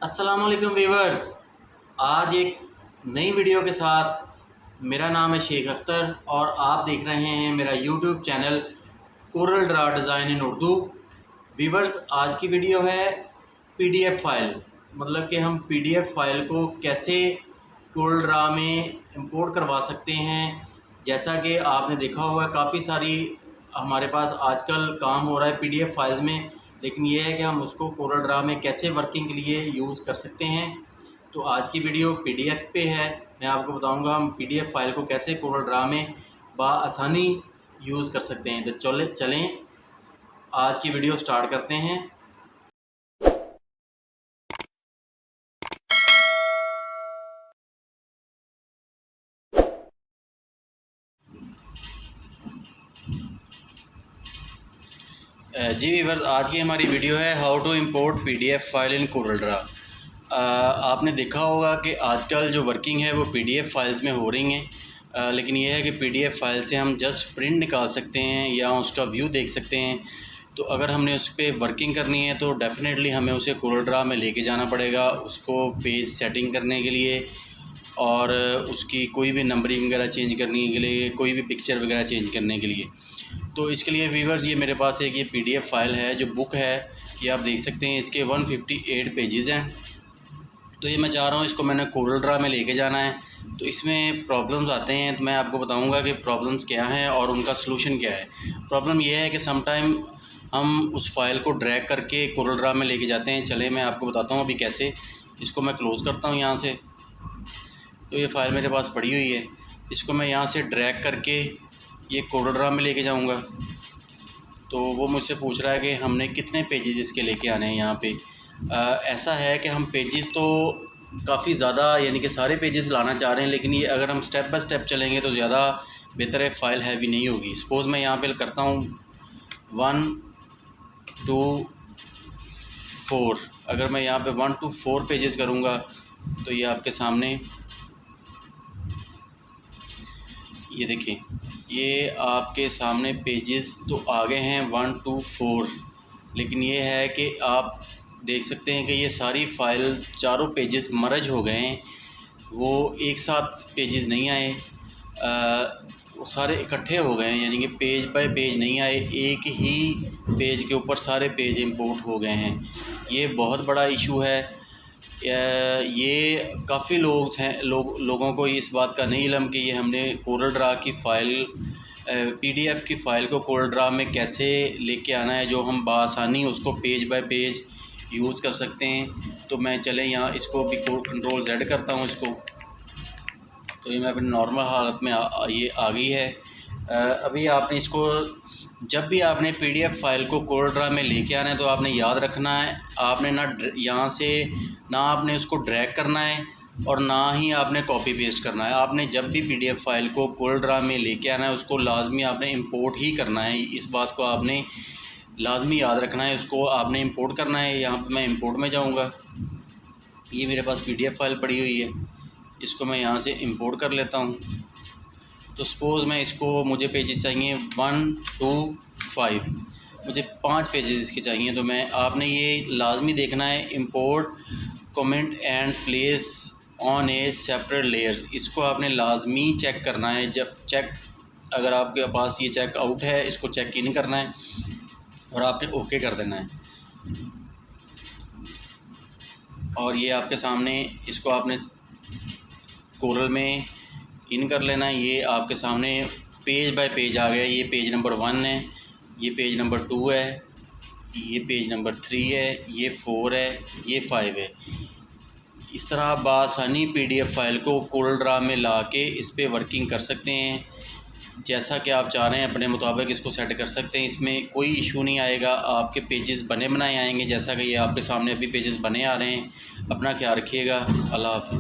अस्सलाम वालेकुम वीवर्स। आज एक नई वीडियो के साथ। मेरा नाम है शेख अख्तर और आप देख रहे हैं मेरा YouTube channel Corel Draw design in Urdu. Viewers, आज की वीडियो है पीडीएफ फ़ाइल, मतलब कि हम पीडीएफ फ़ाइल को कैसे कोरल ड्रा में इंपोर्ट करवा सकते हैं। जैसा कि आपने देखा होगा काफ़ी सारी हमारे पास आजकल काम हो रहा है पीडीएफ फाइल्स में, लेकिन ये है कि हम उसको कोरल ड्रा में कैसे वर्किंग के लिए यूज़ कर सकते हैं। तो आज की वीडियो पीडीएफ पे है। मैं आपको बताऊंगा हम पीडीएफ फाइल को कैसे कोरल ड्रा में बआसानी यूज़ कर सकते हैं। तो चलें आज की वीडियो स्टार्ट करते हैं। जी वीवर्स, आज की हमारी वीडियो है how to import PDF file in Corel Draw. आपने देखा होगा कि आजकल जो वर्किंग है वो पीडीएफ फाइल्स में हो रही हैं, लेकिन ये है कि पीडीएफ फाइल से हम जस्ट प्रिंट निकाल सकते हैं या उसका व्यू देख सकते हैं। तो अगर हमने उस पर वर्किंग करनी है तो डेफ़िनेटली हमें उसे कोरल ड्रा में लेके जाना पड़ेगा, उसको पेज सेटिंग करने के लिए और उसकी कोई भी नंबरिंग वगैरह चेंज करने के लिए, कोई भी पिक्चर वगैरह चेंज करने के लिए। तो इसके लिए व्यूअर्स ये मेरे पास एक ये पीडीएफ फाइल है जो बुक है, ये आप देख सकते हैं। इसके 158 पेजेस हैं। तो ये मैं चाह रहा हूँ इसको मैंने कोरल ड्रा में लेके जाना है। तो इसमें प्रॉब्लम्स आते हैं, तो मैं आपको बताऊंगा कि प्रॉब्लम्स क्या हैं और उनका सलूशन क्या है। प्रॉब्लम ये है कि समटाइम हम उस फाइल को ड्रैग करके कोरल ड्रा में लेके जाते हैं। चले मैं आपको बताता हूँ अभी कैसे। इसको मैं क्लोज़ करता हूँ यहाँ से। तो ये फ़ाइल मेरे पास पड़ी हुई है, इसको मैं यहाँ से ड्रैग करके ये कोरल ड्रा में लेके जाऊँगा। तो वो मुझसे पूछ रहा है कि हमने कितने पेजेस इसके लेके आने हैं यहाँ पे। ऐसा है कि हम पेजेस तो काफ़ी ज़्यादा यानी कि सारे पेजेस लाना चाह रहे हैं, लेकिन ये अगर हम स्टेप बाय स्टेप चलेंगे तो ज़्यादा बेहतर है, फ़ाइल हैवी नहीं होगी। सपोज़ मैं यहाँ पे करता हूँ 1 2 4। अगर मैं यहाँ पे 1 to 4 पेजेस करूँगा तो ये आपके सामने ये देखें, ये आपके सामने पेजेस तो आ गए हैं 1 to 4। लेकिन ये है कि आप देख सकते हैं कि ये सारी फ़ाइल चारों पेजेस मर्ज हो गए हैं, वो एक साथ पेजेस नहीं आए, वो सारे इकट्ठे हो गए हैं, यानी कि पेज बाय पेज नहीं आए, एक ही पेज के ऊपर सारे पेज इंपोर्ट हो गए हैं। ये बहुत बड़ा इशू है। ये काफ़ी लोगों को इस बात का नहीं इल्म कि ये हमने कोरल ड्रा की फ़ाइल पीडीएफ की फ़ाइल को कोरल ड्रा में कैसे लेके आना है, जो हम बआसानी उसको पेज बाय पेज यूज़ कर सकते हैं। तो मैं चले यहाँ इसको भी कंट्रोल Z करता हूँ इसको। तो ये मैं अपनी नॉर्मल हालत में ये आ गई है। अभी आपने इसको जब भी आपने पीडीएफ फाइल को कोरल ड्रा में लेके आना है तो आपने याद रखना है, आपने ना यहाँ से ना आपने उसको ड्रैग करना है और ना ही आपने कॉपी पेस्ट करना है। आपने जब भी पीडीएफ फाइल को कोरल ड्रा में लेके आना है उसको लाजमी आपने इंपोर्ट ही करना है। इस बात को आपने लाजमी याद रखना है, उसको आपने इंपोर्ट करना है। यहाँ पर मैं इंपोर्ट में जाऊँगा, ये मेरे पास पीडीएफ फाइल पड़ी हुई है, इसको मैं यहाँ से इंपोर्ट कर लेता हूँ। तो सपोज़ मैं इसको मुझे पेजेस चाहिए 1 to 5, मुझे 5 पेजेस इसके चाहिए। तो मैं आपने ये लाजमी देखना है, import comment and place on A separate layer. इसको आपने लाजमी चेक करना है। जब चेक अगर आपके पास ये चेक आउट है, इसको चेक इन करना है और आपने ओके कर देना है। और ये आपके सामने इसको आपने कोरल में इन कर लेना है। ये आपके सामने पेज बाय पेज आ गया। ये पेज नंबर 1 है, ये पेज नंबर 2 है, ये पेज नंबर 3 है, ये 4 है, ये 5 है। इस तरह आप बआसानी पीडीएफ फाइल को कोरल ड्रा में ला के इस पर वर्किंग कर सकते हैं। जैसा कि आप चाह रहे हैं अपने मुताबिक इसको सेट कर सकते हैं, इसमें कोई इशू नहीं आएगा। आपके पेजेस बने बनाए आएंगे, जैसा कि ये आपके सामने अभी पेजेस बने आ रहे हैं। अपना ख्याल रखिएगा। अल्लाह हाफ़िज़।